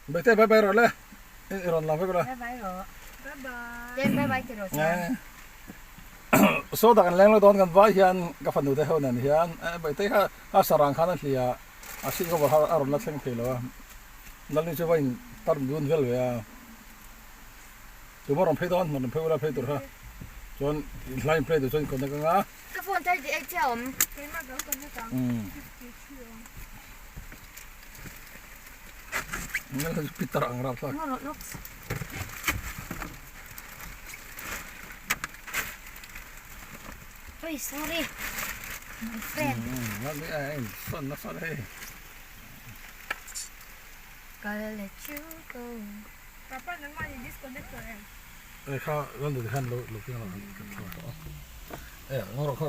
bây giờ bye bye rồi đấy rồi làm cái rồi bye bye rồi bye bye trên bye bye rồi nè số đặc anh lên đónกันไว้hiềnกับฝันดูได้เท่านั้นเฮียนไปเตะข้าสารางข้านั่นสิอาชีพก็บอกอารมณ์นักเล่นเทลวะนั่นนี่จะว่าตัดดูนเวลเลยตัวมันรำเพดอนมันรำเพลวละเพดตัวฮะจนไล่เพลตัวจนคนนั้นก็งะก็ฝนใจดีเจ้าเป็นมากกว่าคนนี้กันนั่นคือพิตรอังรับสักOi, sorry. My friend. Not me, son, not sorry. Gotta let you go. Papa, nang mali disconnector eh. Eh, ka, ganun din lo looking lang. Eh, ngoro ka.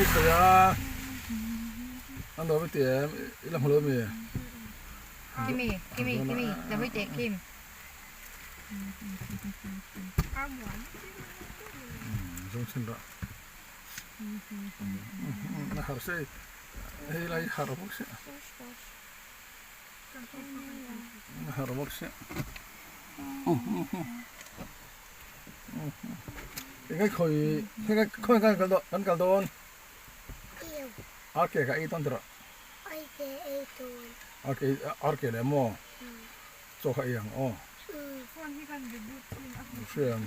Ito ya. Ano ba tiyan? Ilang hulo mi? Kimi, làm với chị Kim. Giống xin đó. Nó hở xe, hay là hở bốc xe. Nó hở bốc xe. Cái khôi cái cần đồn. Arke cái ít đó. Arke là mò. Cho cái yang Phone he can be good. Xem.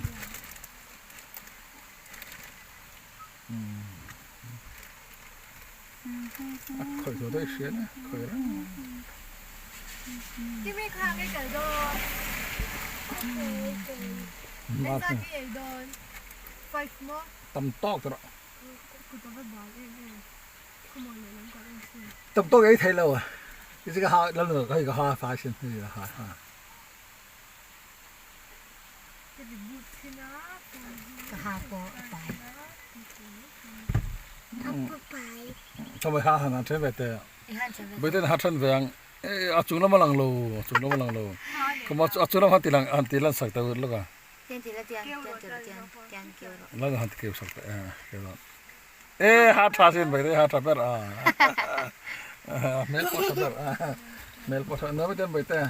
Khởi rồi đây xuyên á, khởi đó. Cái mấy khang cái cởi đồ. Cái ra cái đồ. Five more. Tầm to rồi. Cứ tao phải bảo em. Không mọi người làm cái gì. Tầm to cái thấy lâu à. Cái ha lần nữa cái ha phát sinh cái gì là ha. Cái gì bút thế nào? Cái ha po tại. Sao mà ha hàng trên về tè. Bây giờ ha trên về à chúng nó mà lằng lù. Không mà chúng nó han tilang sắc tao lúc à. Tiền kêu rồi. Lần han kêu sắc kêu rồi. Ê ha phát sinh bây giờ ha phát à. Mel posa no betul betul.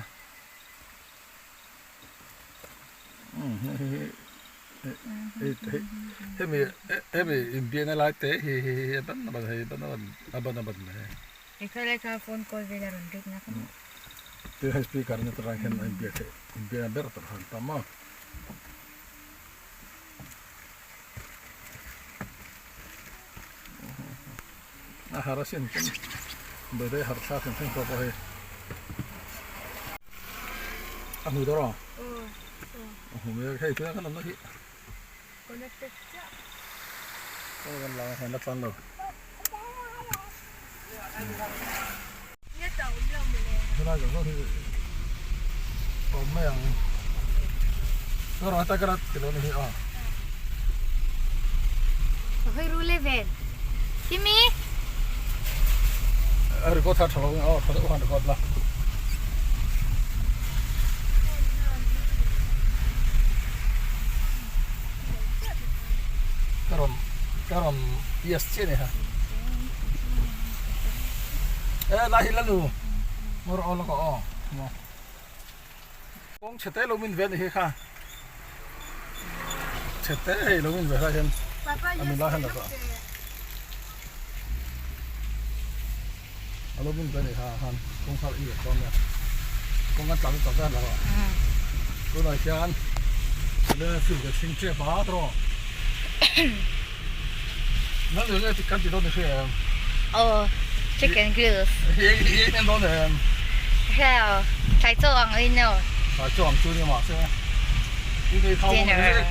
Hemi impian lah teh apa apa. Ikaw like a phone call vela rondik na ko. Tu speaker ni terangkan impian ber terang tama. Nah harasin kan. Beda harus kan apa he. Aku dorong. Oh, mereka itu kan lama sih. Connected. Kalau kan lama hendak lalu. Nhất đầu lâu mình. Cái này cũng thì còn mấy ang. Cái rồi ta cái kilo này à. Hơi rule ven. Kimi. Có thật rồi, thật hoàn được là. Karon ESC này hả? Lahir lalu, mur Allah ko Kung chete lo min ven hi kha. Chete lo min ven ha hen. Amin lahan da. Alo min ven ha han. Kung sal i ko ne. Kung ngat tang tang da la. Ko na chan. Le su ge sing che ba tro. Nó được cái cắn gì đó được không? Chicken grills. Yên đó được. Hell, thái trộn ấy nữa. Thái trộn chú đi mà xem. Cái thau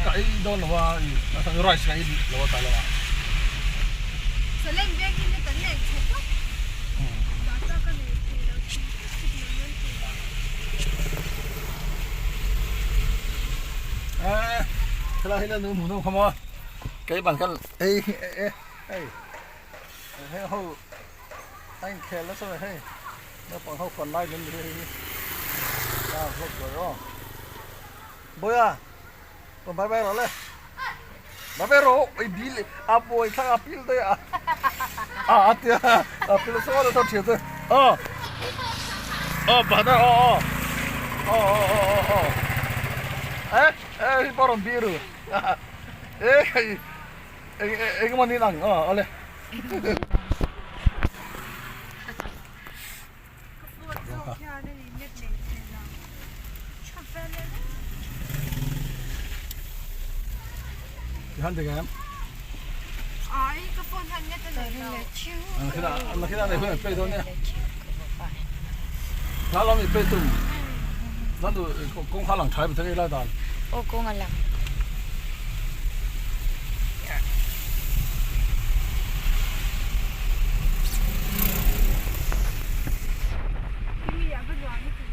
cái đó làว่าthằng rice cái làว่าtại là. Số lên bên kia cái này chết quá. Đó cho cái này thì nó chỉ cái là nó muốn không à? Cái bằng cái ê hô anh khéo lắm sao vậy nó còn hô còn lại nữa đi à lúc rồi đó bôi à còn bye bye rồi lên มาไปรู้ไอ้ดีเลยอาป่วยข้างอาพิลด้วยอาเตียอาพิลสวัสดิ์ทอดเฉียดด้วยบ้านเอ๊ะปอร์มบีรูเอ๊ะมันนี่นั่งเอาเลย Wat zo ja, nee, net nee. Schaffeln. ฮันเด็กแอม Ai, kapon han net nee. คิดอะไรเพื่อนไปตัวเนี้ยถ้าเรามีไปตุ้มนั่นดูกงข้างหลังใช้ไปทั้งนี้แล้วตอน โอ้กงอะไร Kimi ya ba dwa ni kun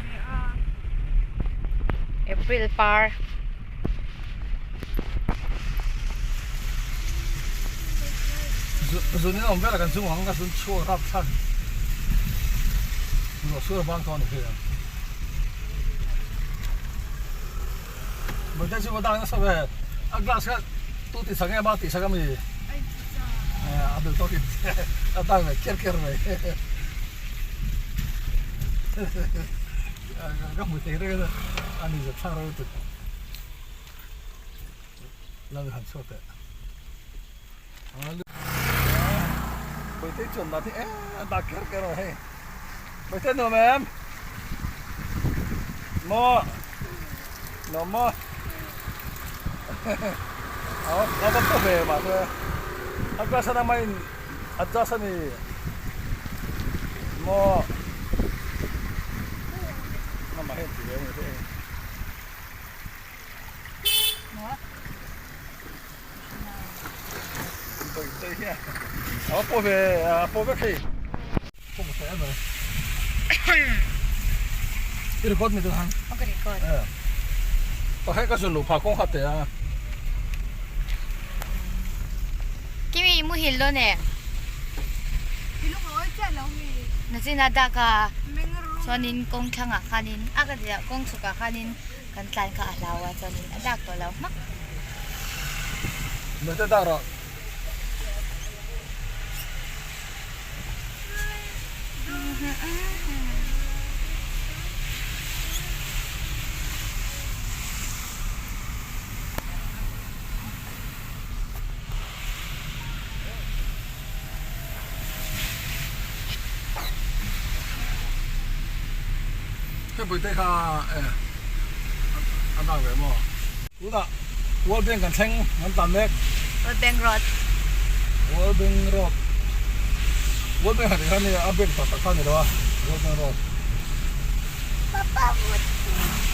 ne a. เอพริลฟาร์ ส่วนนี้ผมก็แล้วกันช่วงก็ส่วนชั่วรับท่านเราช่วยบางตอนนี่คือมันจะช่วยดังนะสักแบบอักลาสก็ตู้ติดสังเกตบ้างติดสังเกตมี Ai sa. อันเดียวตัวติดตั้งไว้เคิร์ไว้ก็มือเตะเลยนะอันนี้จะช่างเราติดเราหันชดแต่ไปเตะจนนาทีดักเคิร์เลย ไปเต้นหน่อยแม่มอหน่อมอเอาต้องตัวเบมาเลยอันก็สนามอินอันจ้าสนีมอน้ำมาเห็นสีเหลืองเลย ไปเต้นเนี่ยเอาตัวเบสิพวกมันเต้นเลยอีกคนมีตัวหัน โอเคก่อน ก็ให้ก็ส่วนหลูกผักกงขัดแต่ กิมีมุฮิลโลเนี่ย Ilong oi cha lo mi. นั่นสินาดากา Mengru. ส่วนนินกงขังอ่ะคันินอากาศจะกงสุกาคันินกันการka alawa ส่วนนินอดักตัวเรามัก ไม่ได้ด่าหรอกแค่ไปเตะข้าอันนั้นเลยมั้งรู้ละวัวเบี่ยงกันเช่งมันตันเล็ก รถแบงรถ วัวเบี่ยงรถวัวเบี่ยงหันข้างนี้อัพเบี่ยงตัดข้างนี้ด้วยวัวเบี่ยงรถ Papa mut.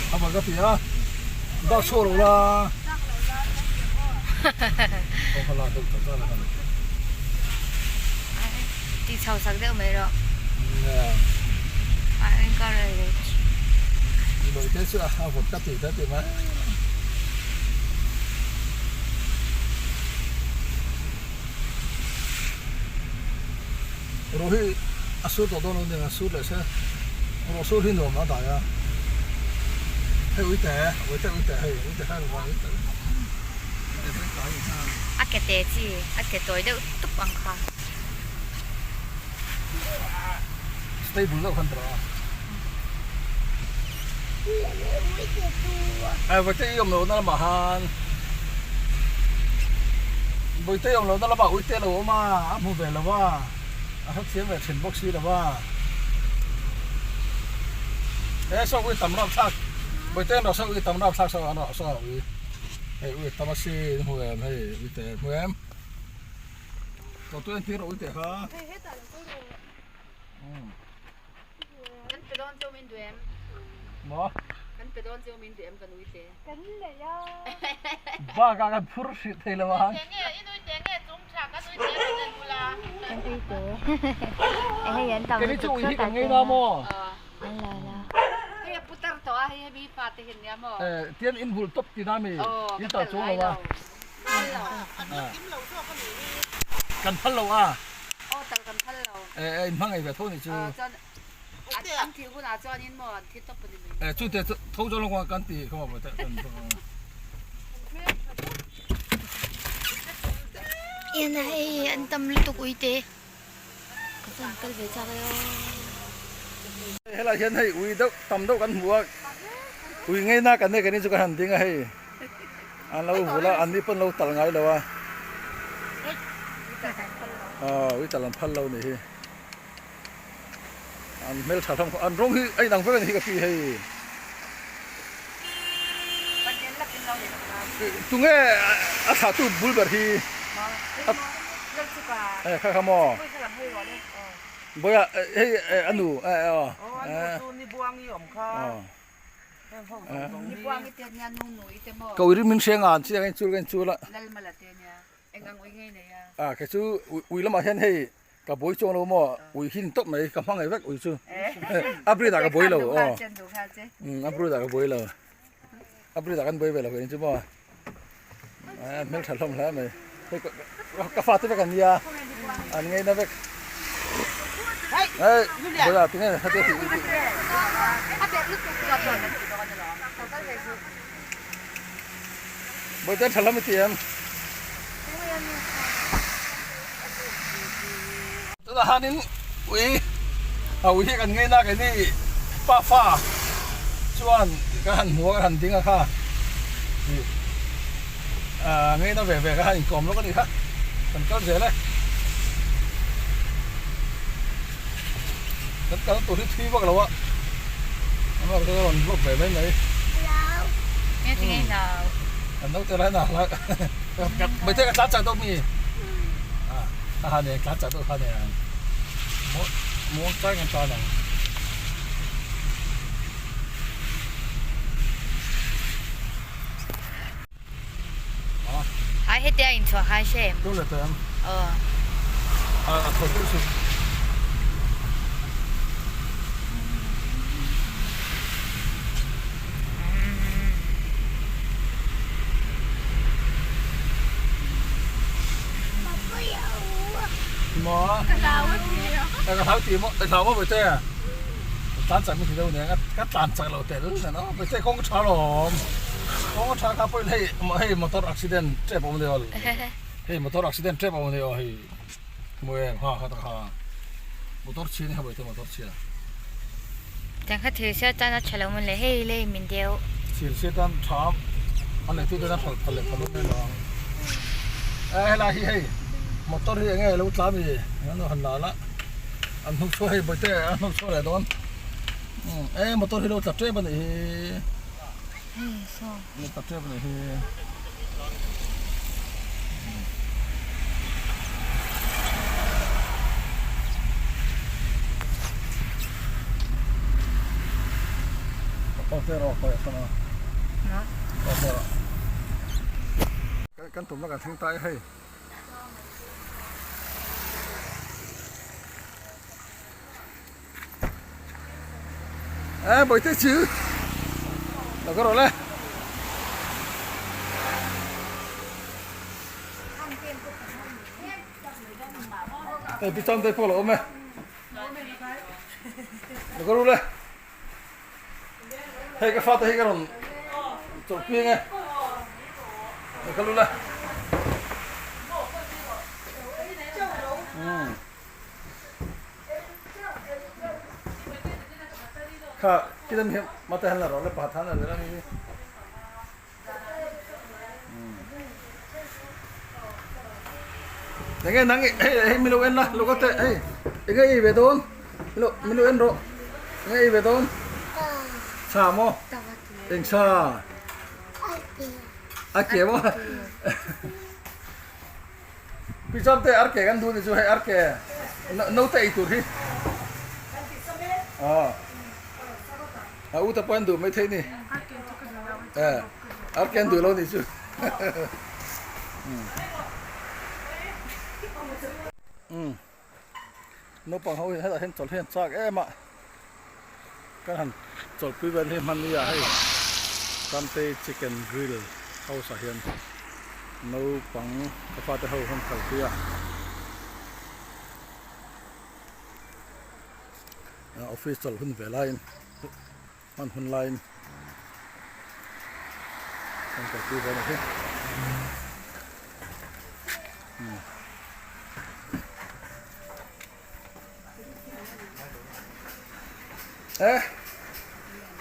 เอาไปก็ตีอ่ะได้โชว์ละ Tak lo la. ต้องขลังตัวตัวละกัน ที่ชาวสักเดียวไม่รอ เนี่ย อันนี้ก็เลย โดยที่สุดเอาผมก็ตีได้ตีไหมรู้ที่อาสุตัวตัวนู้นเนี่ยอาสุเลยใช่รู้สุที่หนูมาได้อะให้วิแต่ให้วิแต่ให้ระวังวิแต่เป็นตายอีกนะ อาเกตเตจีอาเกตตัวเดียวตุ๊บอังคา stable แล้วคันตราวิแต่ยอมเรานั่นมาหันวิแต่ยอมเรานั่นละบ่าวิแต่เรามาหมู่เบลละว่าเขาเสียแบบเช่นบ็อกซี่ละว่าชอบวิตำรับซักวิแต่เราชอบวิตำรับซักชอบอันเราชอบวิวิตำมาซีหัวเอ็มให้วิแต่หัวเอ็มตัวที่เราวิแต่ฮะ Hei heta lo ko. ฉันไปโดนเจ้ามินดูเอ็ม หมอ ฉันไปโดนเจ้ามินดูเอ็มกันวิเต Kan le ya. บ้ากันพูดสิเทเลวะ เจ๊เนี่ยอีนุ้ยเจ๊เนี่ยจุ้งฉากก็นุ้ยเจ๊เป็นกูละฉันวิเตไอ้ให้ยันต่าง แกนี่จู่ที่กันไงนะหมอ อันละละ Hey, putar to ah, hey, bi patihin niya mo. เตียนอินบุลตบที่น้ามียิ่งต่อจู่เลยวะกันพันเลวะ Oh, talagang palo. อินพังไอ้แบบทุ่นี่จู่ John, at ang tiyo ko na, John, yun mo, tito pa din. จู่แต่ทุ่งจงลงว่ากันตีเขาบอกว่าแต่กัน hiền này anh tâm liên tục uy tế có phần cần phải cho cái hay là hiện hay ui đâu tầm đâuกันหัวui ngay naกันเนี่ยกันนี่จุกันหันทิ้งให้อันเราหัวเราอันนี้เพิ่นเราตัดไงแล้ววะวิจารณ์พันเราเนี่ยอันเมลชาทำอันร้องที่ไอ้หนังเพื่อนที่กับพี่ให้ตรงนี้อาสาตู้บุลเบอร์ที่ข้าขโมยบ่อยให้อันนู้นี่บวงนี่อมข้านี่บวงนี่เตียนยานุ่งหนุ่ยเต็มหม้อ ก็วิริมินเสียงอ่านเสียงกันจูละ นั่นมาละเตียนยาเอ็งกังไว้ไงเนี่ย แค่จูวิลมาเห็นให้กับบ่อยจงเราหม้อวิหินตบไหนกับห้องไอ้เวกวิจูอัปรีดากับบ่อยเราอัปรีดากับบ่อยเราอัปรีดากันบ่อยไปแล้วเห็นจูบ่เมลฉันลงแล้วไหมกาแฟที่ไปกันยาอันไงนะเวกเฮ้ยบ่อยตรงนี้ถ้าเดี๋ยวบ่อยจะฉันละไม่เตรียมตัวหานินวิกันไงนะกันนี่ฟ้าชวนกันหัวกันทิ้งอะค่ะไงนะแหวกกันกลมแล้วก็ดีค่ะมันก็เสียเลยแล้วก็ตัวที่พวกเราอะมันก็โดนพวกแบบไม่ไหน nghe thì nghe nào อันนั้นจะไรหนักแล้วไม่ใช่กระชับจากต้องมีอาหารเนี่ยกระชับต้องทานเนี่ยม้วนใจกันตอนไหน hai hết tiền cho hai xem ดูเลยเติมคนรู้สึกหมอกระเท้าตีมั้งแต่เท้าว่าไปเต้ตานจักไม่ถึงเท่านี้ก็ตานจักเราแต่รู้เนาะไปเต้กงชาหลอมกงชาครับไปให้มอเตอร์อักซิเดนเจ็บเอาเดียวให้มอเตอร์อักซิเดนเจ็บเอาเดียวให้มวยข้าตะขามอเตอร์ชีนี่ครับไปเต้มอเตอร์ชี chẳng khác thứ sẽ ta nó trả lời mình lấy hay lên mình đeo ชีเสียตันชามอันไหนที่ได้ผลิตผลิตแน่นอนอะไรให้มอเตอร์ที่ยังไงเราตามอีงั้นเราหันหน้าละอันนู้นช่วยไปเต้อันนู้นช่วยอะไรโดนมอเตอร์ที่เราจับเจ็บมันนี่ sao จับเจ็บมันนี่โอเครอคอยสักหน่อย nó โอเครอกันตุ่มแล้วกันทิ้งใต้ให้บ่อยเต้ชื่อแล้วก็รอเลยพี่จอมได้พอแล้วไหมแล้วก็รู้เลยให้กาแฟให้กันหน่อยจบเพียงไงแล้วก็รู้เลยค่ะที่นั่นมาแต่หันหลังเราเลยปาดทันอะไรแล้วนี่ยังไงนั่งให้ไม่รู้เอ็นละลูกก็เตะยังไงเบต้นลูกไม่รู้เอ็นโรยังไงเบต้นชาโมเอ็งชาอาเกียวพี่จอมเตะอาร์เกกันดูนี่จูให้อาร์เกนู้เตะอีตัวที่อุตปันดูไม่เท่นี่อาร์เกนดูแล้วนี่จูนู้ปังเขาให้เราเห็นจอดเห็นจากมาก็หันจอดคุยกันให้มันนี่ให้ตามเตะชิคเก้นกริลเขาสาเหตุนู้ปังกาแฟเตะเขาคนเขาคุยออฟฟิศจอดหุ่นเวลาอินมันหุ่นไลน์คนเขาคุยกันนะพี่ 에?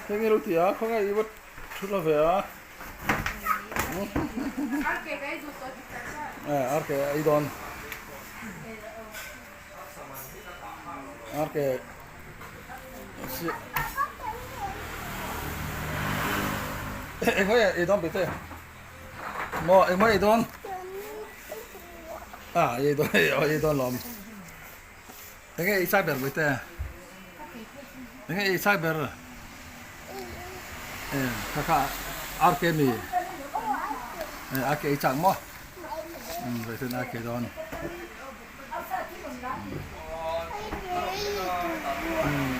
생일 뒤야? 거가 이거 출러배야? 이렇게 이돈. 이렇게 이거야 이돈 비때. 뭐 이거 이돈? 아 이돈 놈. 이게 이사별 비때. 이게 이사별. 예, kakak arkemi. Ake ichang mo. Betul ake don.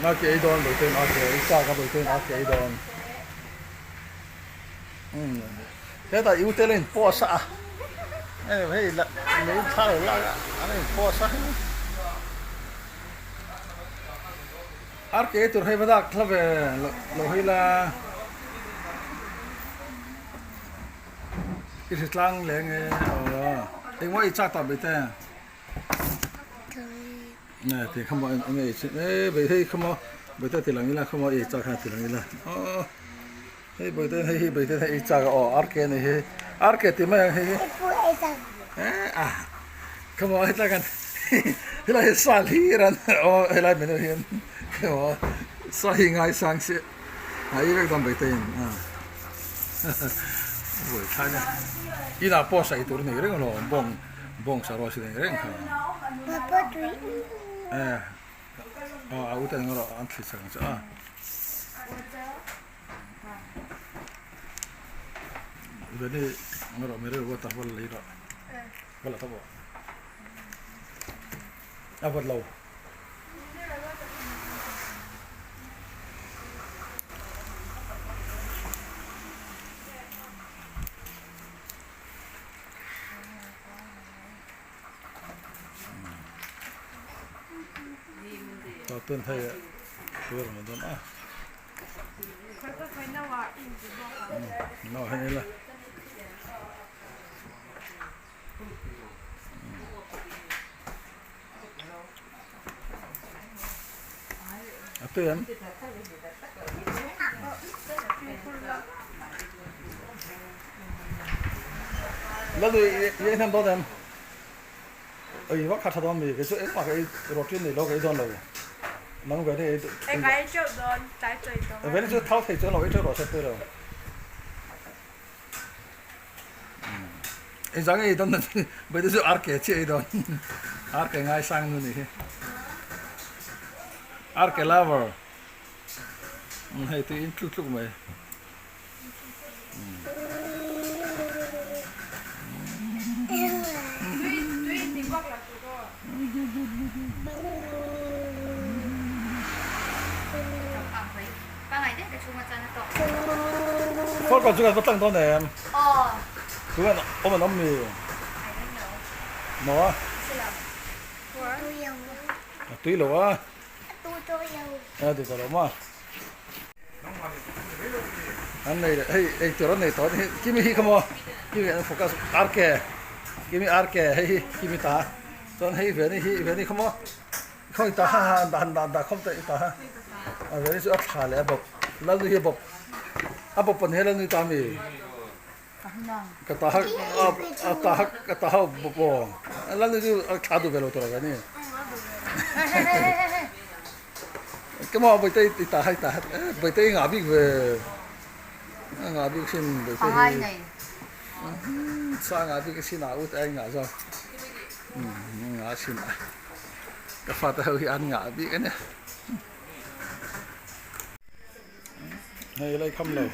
Ake don betul ake ichang ka betul ake don. Thế ta yêu tên lên po sa. Hey là mấy sao là anh po sa. Ake tur hay badak club lo hay là cái lang lên anh mới chắc tập bây giờ nè thì không mọi người bây giờ không mọi bây giờ thì là không mọi chắc hay thì là hey bây giờ hay chắc arke này arke thì mà không mọi chắcกันthì là sao hi ran hay là mình hiện không sao hi ngay sáng sẽ hay cái tâm bây giờ 왜 타냐? 이나 버스 이 도르네 이런 거로 봉 사로시네 이런 거. 예. 아우다는 거로 안 틀리죠. 이번에 뭐로 메를 왔다 볼래 이러. 볼라 더 봐. 볼라오. 어떤 타야 그거는 돈 나와 해라 어때요? 나도 얘는 너는 이거 같아 도면 그래서 막 로티는 이거 이런 거 nắng về đây em gái chỗ đó trái trời đó về đây tháo thì chỗ nào cái chỗ đó sẽ tới rồi cái dạng ấy đó bây giờ arke chơi đó arke ngay sang luôn này arke lover hay thì in chút mày Phốt còn chưa có tăng đó nè. Cứ ôm nó mì. Nó. Túi lỗ á. Thì có lỗ mà. Anh này hey chỗ này tối kimi không? Kimi focus arke. Kimi arke hey kimi ta. Còn hey về này không? Không ta đàn không ta. Về đây sẽ ấp xả lại bọc. Lần này bọc. Apa pun helan ni tami. Kata bobo. Lalu tu kadu belo tu lagi ni. Kamu betul tahat. Betul ngabi sin betul. Sang ngabi kesin out ay ngaso. Ngasin. Kafata hui an ngabi kan ya. Này lấy không lâu.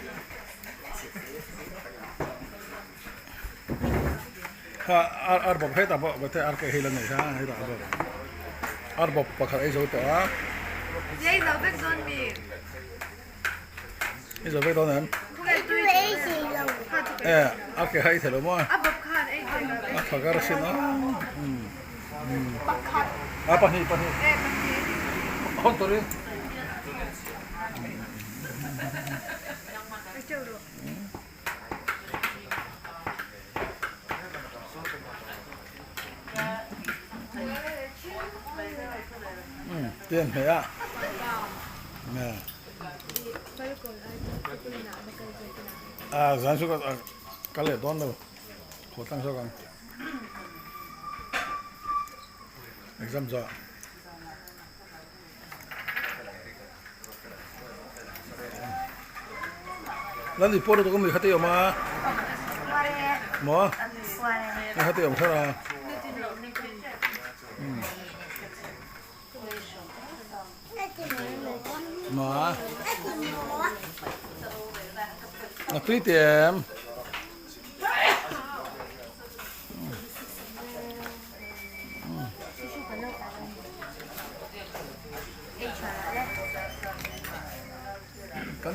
Arbab hết à bộ thế ar cái hay là này ha hay là arbab bạc hay rồi đó. dây dấu vết don mì Bây giờ với đó nè. Ar cái hay thế rồi mà. bọc khan ấy Thằng cái xin nó. Pani. Hôn tôi đi. Tiền thế à? Nè. 咱说个干来端的，我当说讲，exam 做。那你报的这个没看到有吗？没，没看到有没啦？嘛，那对点。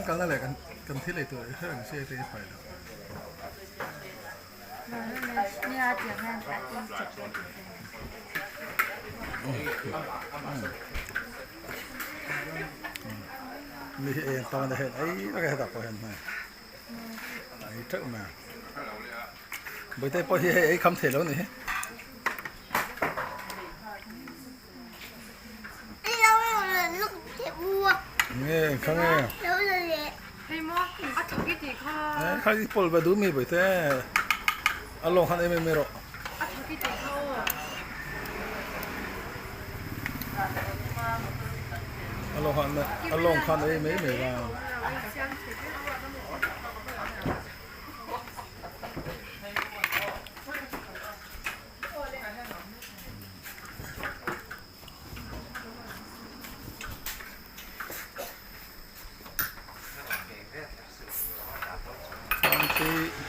กันนั่นแหละกันที่เลยตัวเรื่องเสียที่ไปแล้วเนี่ยเดี๋ยวงั้นตัดอีกจบมีเองตอนเห็นไอ้ก็แค่ตัดพอเห็นไหมไอ้เจ้ามาไปแต่พอเห็นไอ้คำเทแล้วนี่เนี่ยครั้งนี้ข้าที่พอไปดูมีไปแต่อารมณ์ขันเองไม่รู้อารมณ์ขันเองไม่ว่า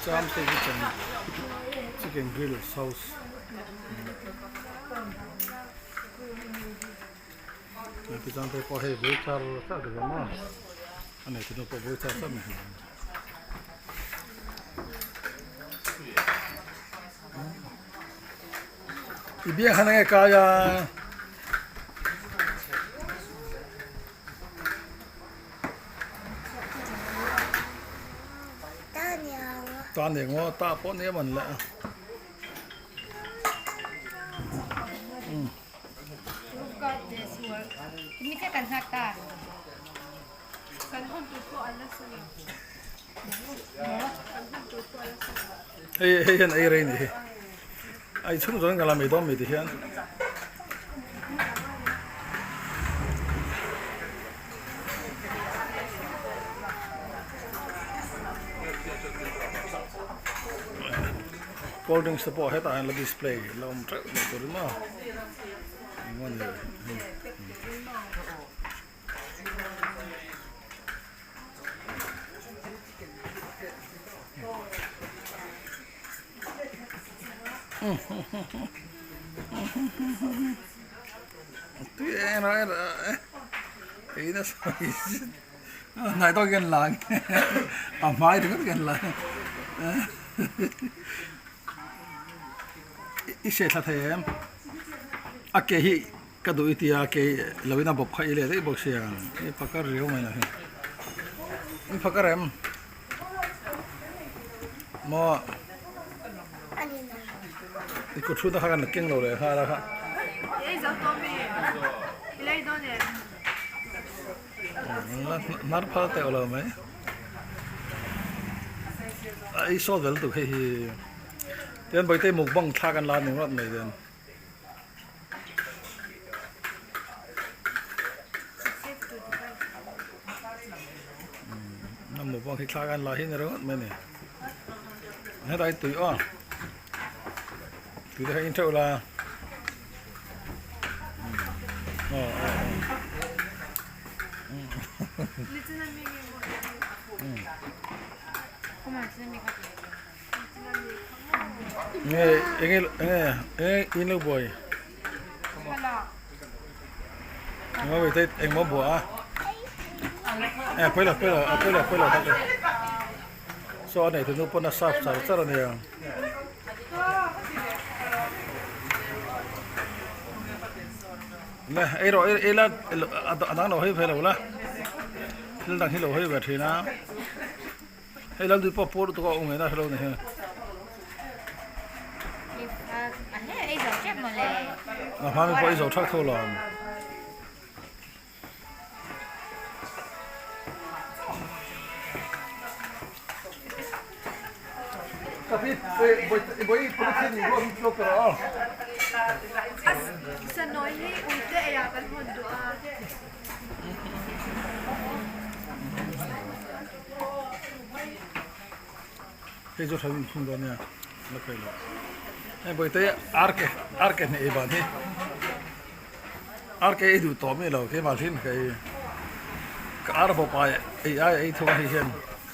จามเตกิจัง chicken grill sauce ที่จามเตพอให้บริจาคสักเดือนมั้งอันนี้ที่เราพอบริจาคสักไม่กี่อีเบี้ยขันไงกายตอนเด็กว่าตาป้อนนี้มันแหละมีแค่กันหักตาเฮ้ยเห็นไอ้เรื่องนี้ไอ้ชุ่มจนกันละไม่ต้องไม่ได้เห็นโกลดิ้งสปอร์ตให้ตาเราดิสเพลย์เราไม่ตัวนี้มั้งมันเลยตัวเองอะไรไอ้นั่นสินายต้องกินหลังอ่ะไม่ถึงก็กินหลังอีเสถาเทมอาเกหิกระดูอิติอาเกลวินาบกไข่เลยได้บอกเสียงนี่พักการเรียวไหมล่ะนี่พักการเอ็มมอนี่ก็ชุดนักการเก่งเราเลยฮะแล้วครับนัดพาเตะเราไหมไอ้โซ่เวลตุกเฮฮีเดินไปเตะหมุกบังท่ากันลานหนึ่งรอบไหนเดินน้ำหมุกบังท่ากันลานที่ไหนรอบไหมเนี่ยให้ได้ตุยอ้อตุยได้อินเทอร์ละอินลูกบอยมาไปเตะเอ็งมาบัวไปละโซ่ไหนถึงนู้นปนซับสารเนี่ยเนี่ยไอ้เราไอ้ละอันนั้นเราให้ไปแล้วละเรื่องต่างที่เราให้แบบนี้นะให้เราดูพอพูดตัวก็องค์ไหนนะเราเนี่ยอันนี้ไอ้ดอกแจ๊บมาเลยพาไปพอไอ้ดอกชักโทรลอง boi politin go hit lo kara sa noi hi ulte ya kan hon do a he jo thamin thung do nya la kai lo ai boi te arke ne e ban he arke e du to me lo ke ma thin kai ka ar bo pa ai thu hi hian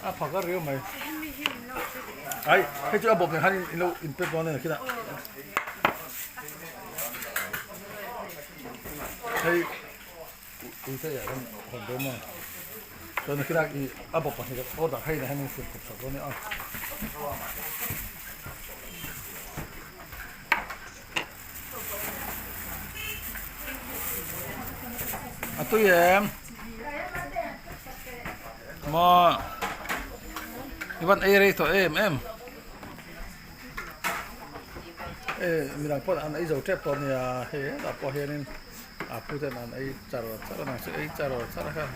a phaka riu mai ai he chu abob ne han in lo in pe do ne kina hey uite ya hon do ma cho nên kina ki abob pa he ko da hai ne han se ko do ne a tụi em mà Ivan ấy thôi em mình đang ăn ấy dầu trép còn nhà hè đã bỏ hè nên phụ thân ăn ấy chả rồi chả là sẽ ấy chả rồi chả là